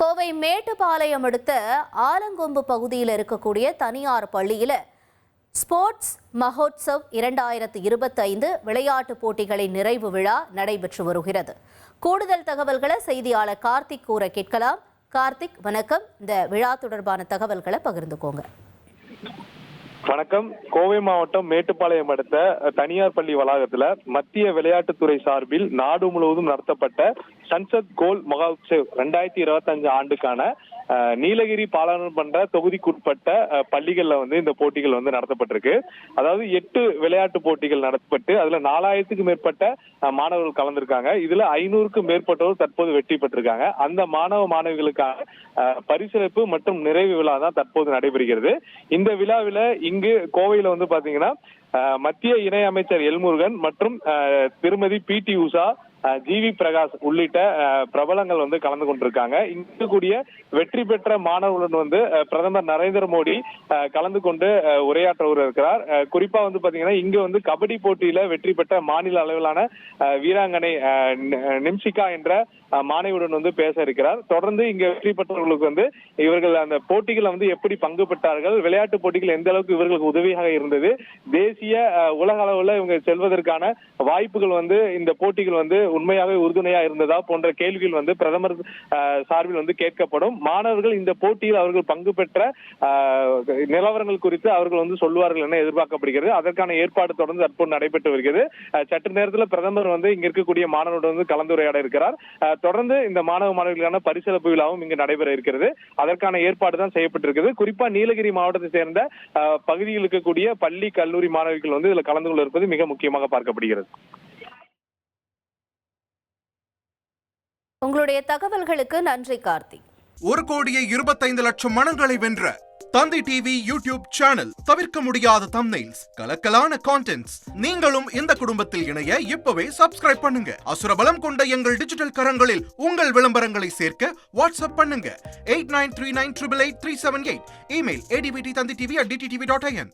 கோவை மேட்டுப்பாளையம் அடுத்த ஆலங்கொம்பு பகுதியில் இருக்கக்கூடிய தனியார் பள்ளியில் ஸ்போர்ட்ஸ் மஹோத்சவ் 2025 விளையாட்டுப் போட்டிகளின் நிறைவு விழா நடைபெற்று வருகிறது. கூடுதல் தகவல்களை செய்தியாளர் கார்த்திக் கூற கேட்கலாம். கார்த்திக், வணக்கம். இந்த விழா தொடர்பான தகவல்களை பகிர்ந்துக்கோங்க. வணக்கம். கோவை மாவட்டம் மேட்டுப்பாளையம் அடுத்த தனியார் பள்ளி வளாகத்துல மத்திய விளையாட்டுத்துறை சார்பில் நாடு முழுவதும் நடத்தப்பட்ட சன்சத் கோல் மஹோத்சவ் 2025 ஆண்டுக்கான நீலகிரி பாராளுமன்ற தொகுதிக்குட்பட்ட பள்ளிகள்ல இந்த போட்டிகள் நடத்தப்பட்டிருக்கு. அதாவது 8 விளையாட்டு போட்டிகள் நடத்தப்பட்டு அதுல 4000க்கும் மேற்பட்ட மாணவர்கள் கலந்திருக்காங்க. இதுல 500க்கும் மேற்பட்டோர் தற்போது வெற்றி பெற்றிருக்காங்க. அந்த மாணவ மாணவிகளுக்கான பரிசளிப்பு மற்றும் நிறைவு விழா தான் தற்போது நடைபெறுகிறது. இந்த விழாவில இங்கு கோவையில பாத்தீங்கன்னா மத்திய இணை அமைச்சர் எல்முருகன் மற்றும் திருமதி PT உஷா, ஜிவி பிரகாஷ் உள்ளிட்ட பிரபலங்கள் கலந்து கொண்டிருக்காங்க. இங்கு கூடிய வெற்றி பெற்ற மாணவர்களுடன் பிரதமர் நரேந்திர மோடி கலந்து கொண்டு உரையாற்ற இருக்கிறார். குறிப்பா பாத்தீங்கன்னா இங்க கபடி போட்டியில வெற்றி பெற்ற மாநில அளவிலான வீராங்கனை நிம்சிகா என்ற மாணவியுடன் பேச இருக்கிறார். தொடர்ந்து இங்க வெற்றி பெற்றவர்களுக்கு இவர்கள் அந்த போட்டிகள் எப்படி பங்கு பெற்றார்கள், விளையாட்டு போட்டிகள் எந்த அளவுக்கு இவர்களுக்கு உதவியாக இருந்தது, தேசிய உலக அளவுல இவங்க செல்வதற்கான வாய்ப்புகள் இந்த போட்டிகள் உண்மையாகவே உறுதுணையா இருந்ததா போன்ற கேள்விகள் பிரதமர் சார்பில் கேட்கப்படும். மாணவர்கள் இந்த போட்டியில் அவர்கள் பங்கு பெற்ற நிலவரங்கள் குறித்து அவர்கள் சொல்லுவார்கள் என எதிர்பார்க்கப்படுகிறது. அதற்கான ஏற்பாடு தொடர்ந்து தற்போது நடைபெற்று வருகிறது. சற்று நேரத்தில் பிரதமர் இங்க இருக்கக்கூடிய மாணவர்களுடன் கலந்துரையாட இருக்கிறார். தொடர்ந்து இந்த மாணவ மாணவிகளுக்கான பரிசளிப்பு விழாவும் இங்கு நடைபெற இருக்கிறது. அதற்கான ஏற்பாடு தான் செய்யப்பட்டிருக்கிறது. குறிப்பா நீலகிரி மாவட்டத்தை சேர்ந்த பகுதியில் இருக்கக்கூடிய பள்ளி கல்லூரி மாணவிகள் இதுல கலந்து கொள்ள இருப்பது மிக முக்கியமாக பார்க்கப்படுகிறது. உங்களுடைய தகவல்களுக்கு நன்றி கார்த்திக். 1,25,00,000 மனங்களை வென்ற தந்தி டிவி யூடியூப் சேனல். தவிர்க்க முடியாத தம்ப்நெயில்ஸ், கலக்கலான கான்டென்ட்ஸ். நீங்களும் இந்த குடும்பத்தில் இணைய இப்பவே சப்ஸ்கிரைப் பண்ணுங்க. அசுரபலம் கொண்ட எங்கள் டிஜிட்டல் கரங்களில் உங்கள் விளம்பரங்களை சேர்க்க வாட்ஸ்அப் பண்ணுங்க. 8939888378. Email advttanditv@dttv.in.